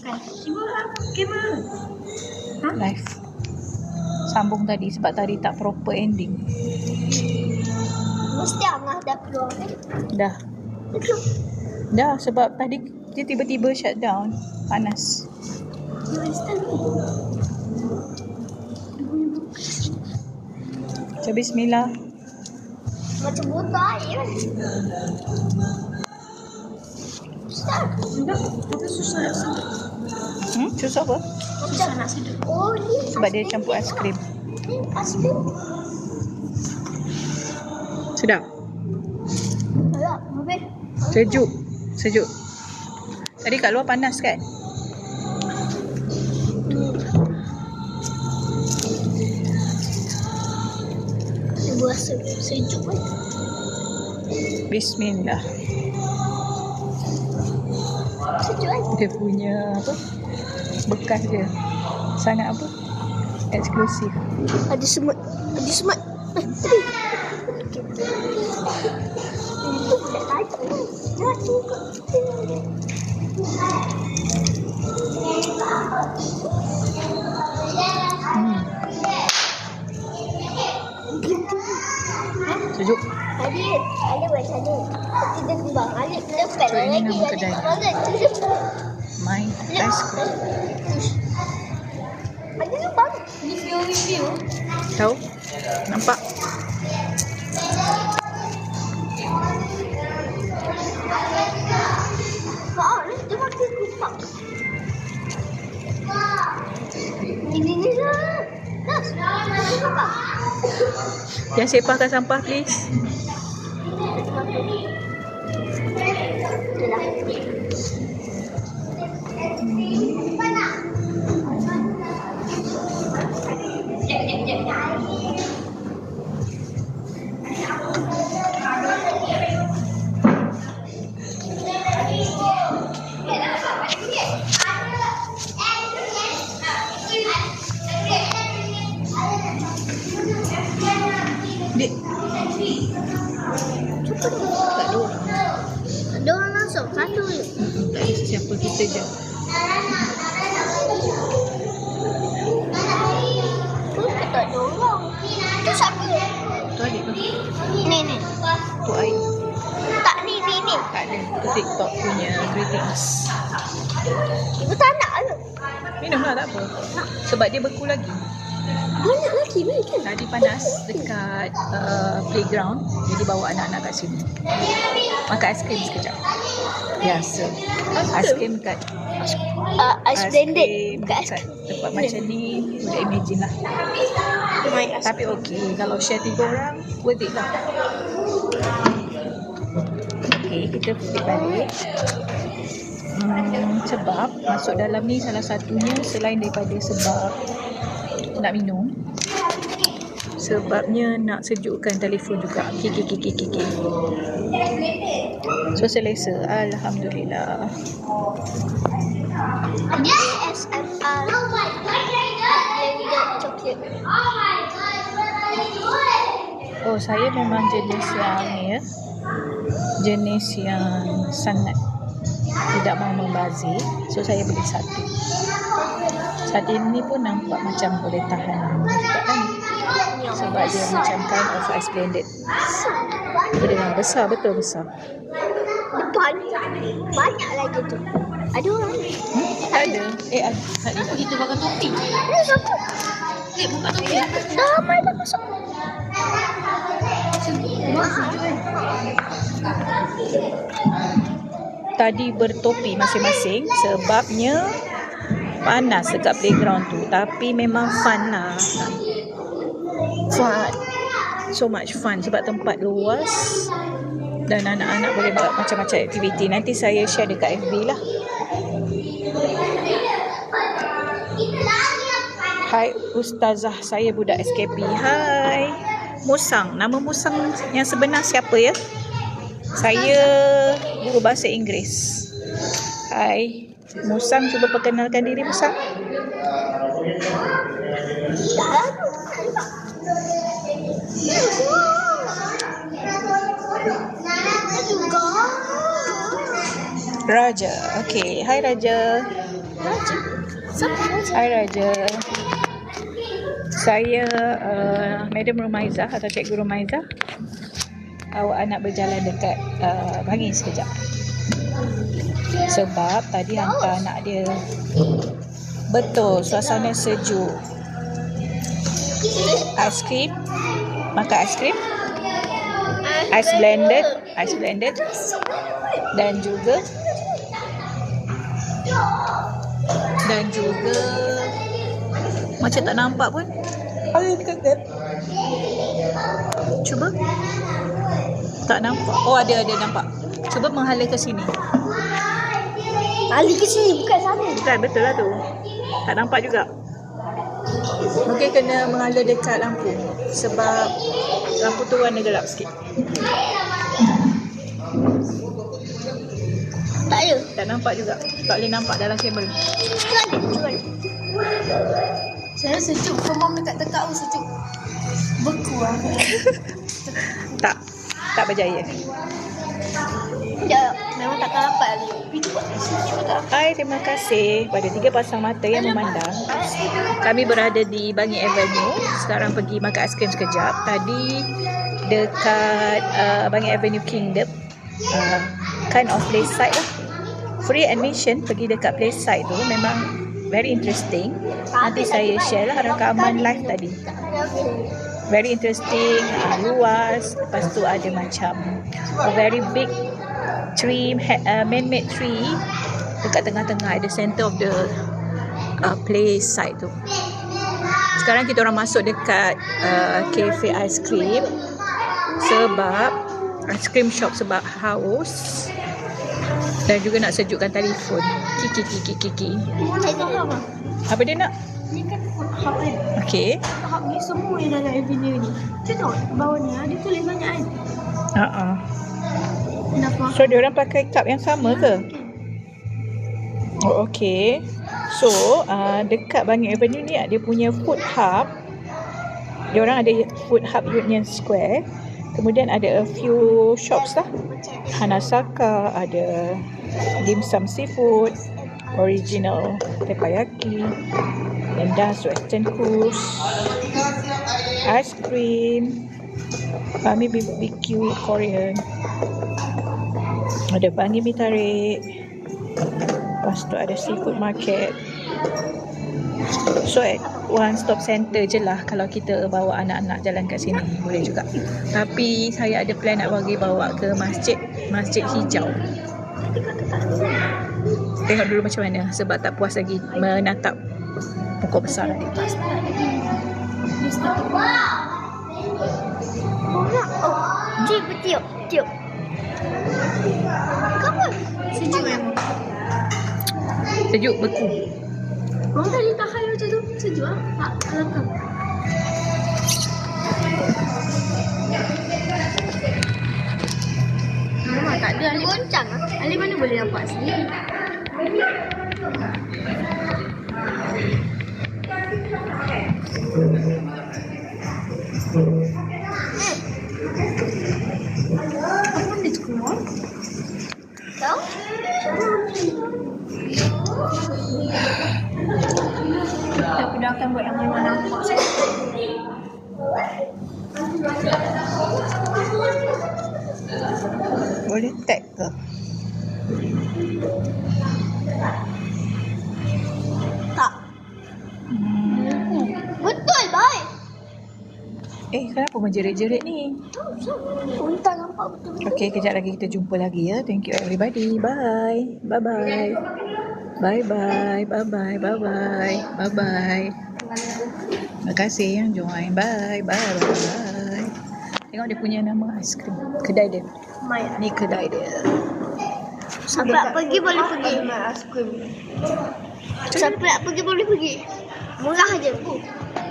Kamera. Live. Sambung tadi sebab tadi tak proper ending. Mesti Angah dah keluar kan? Dah sebab tadi dia tiba-tiba shut down. Panas. So, bismillah. Macam botol air kan? Tapi susah nak sedap. Susah apa? Susah nak sedap. Oh, ni Sebab dia campur aiskrim. Ni aiskrim. Sedap. Alah, habis. Sejuk. Tadi kat luar panas kan? Berasa sejuk kan? Bismillah. Sejuk kan? Dia punya apa? Bekas dia. Sangat apa? Eksklusif. Ada semut. Itu budak tajam kan? Dah cukup. Sejuk. Tadi buat tadi. Kita kembang. Alik lepas So, ini lagi. nama kedai. My ice cream. Ada lubang. Review. Tahu? Nampak? Dia makin kupak. Ini lah. Nas, makin kupak. Jangan sepahkan sampah please. Dik. Tak ada orang. Ada orang masuk. Satu je. Tak ada siapa, kita je. Tak ada orang. Itu siapa? Tu adik tu. Ni. Tu air. Tak, ni. Tak ada. Tu TikTok punya greetings. Ibu tak nak ke? Minumlah tak apa. Sebab dia beku lagi. Banyak lagi kan? Tadi panas dekat playground. Jadi bawa anak-anak kat sini. Makan aiskrim sekejap. Biasa. Aiskrim kat Ice blended. kat tempat macam ni. Boleh imagine lah. Tapi okey. Kalau share 3 orang, worth it lah. Okey, kita flip balik. Sebab masuk dalam ni salah satunya selain daripada sebab nak minum, sebabnya nak sejukkan telefon juga. Kiki. So selesa. Alhamdulillah. ASMR. Coklat. Oh, saya memang jenis yang ni ya. Jenis yang sangat tidak mahu membazir. So saya beli satu. Saat ini pun nampak macam boleh tahan juga kan. Sebab dia macam kind of ice blended. Dia dengan besar, betul besar. Banyak lagi tu. Ada orang ni. Tak ada. Ada. Kita pakai topi. Ni siapa? Buka topi. Dah ramai dah masuk. Tadi bertopi masing-masing sebabnya panas dekat playground tu. Tapi memang fun lah. Fun. So much fun sebab tempat luas dan anak-anak boleh buat macam-macam aktiviti. Nanti saya share dekat FB lah. Hai Ustazah, saya budak SKP. Hai Musang. Nama Musang yang sebenar siapa ya? Saya guru bahasa Inggeris. Hai Musang, cuba perkenalkan diri Musang. Raja. Okey, hai Raja. Raja. Siapa Raja? Hai Raja. Saya Madam Rumaiza atau Cikgu Rumaiza. Awak nak berjalan dekat Bangi sekejap. Sebab tadi hantar anak dia. Betul, suasana sejuk. Aiskrim. Makan aiskrim. Ais blended. Dan juga macam tak nampak pun. Cuba. Tak nampak. Oh, ada nampak. Cuba menghala ke sini. Balik ke sini, bukan sana. Bukan, betul lah tu. Tak nampak juga. Mungkin kena menghala dekat lampu. Sebab lampu tu warna gelap sikit. Tak ada. Tak nampak juga. Tak boleh nampak dalam kamera. Cuba. Saya sejuk. Kemam dekat tekak sejuk. Beku lah. Tak berjaya. Ya, memang takkan dapat lagi. Hai, terima kasih pada 3 pasang mata yang memandang. Kami berada di Bangi Avenue. Sekarang pergi makan aiskrim sekejap. Tadi dekat Bangi Avenue Kingdom, kind of play site lah. Free admission pergi dekat play site tu memang very interesting. Nanti saya share lah rakaman live tadi. Very interesting, luas. Lepas tu ada macam a very big tree, man-made tree dekat tengah-tengah, at the center of the play site tu. Sekarang kita orang masuk dekat cafe ice cream sebab ice cream shop sebab haus dan juga nak sejukkan telefon. Kiki. Apa dia nak? Ni kan food hub kan. Okey. Hub ni semua yang dalam avenue ni. Tengok bawah ni ada tulis banyak kan. Kenapa? So dia orang pakai cup yang sama ke? Oh, okey. So dekat Bangi Avenue ni dia punya food hub. Dia orang ada food hub Union Square. Kemudian ada a few shops lah. Hanasaka, ada dim sum seafood, original teppanyaki, Indas Western Coast, ice cream, Bami BBQ Korean, ada Bangi Mi Tarik, lepas tu ada seafood market. So at one stop center je lah kalau kita bawa anak-anak jalan kat sini, boleh juga. Tapi saya ada plan nak bagi bawa ke Masjid Hijau. Tengok dulu macam mana sebab tak puas lagi menatap pokok besar tadi. Cik bertiup. Kenapa? Sejuk memang. Sejuk beku. Orang tadi tahan macam tu. Sejuk lah. Tak, kelakar. Tak ada Alif goncang lah. Alif mana boleh nampak sendiri. Apa dia keluar? Tahu? Tapi dia akan buat yang memang nampak sekali. Boleh tag ke? Tak. Betul, boy. Kenapa menjerit-jerit ni? Unta nampak betul. Okey, kejap lagi kita jumpa lagi ya. Thank you everybody. Bye. Bye-bye. Bye-bye. Bye-bye. Bye-bye. Bye-bye. Terima kasih yang join. Bye. Bye. Tengok dia punya nama aiskrim. Kedai dia. Ni kedai dia. Siapa nak pergi boleh pergi. Siapa nak pergi boleh pergi. Murah aje.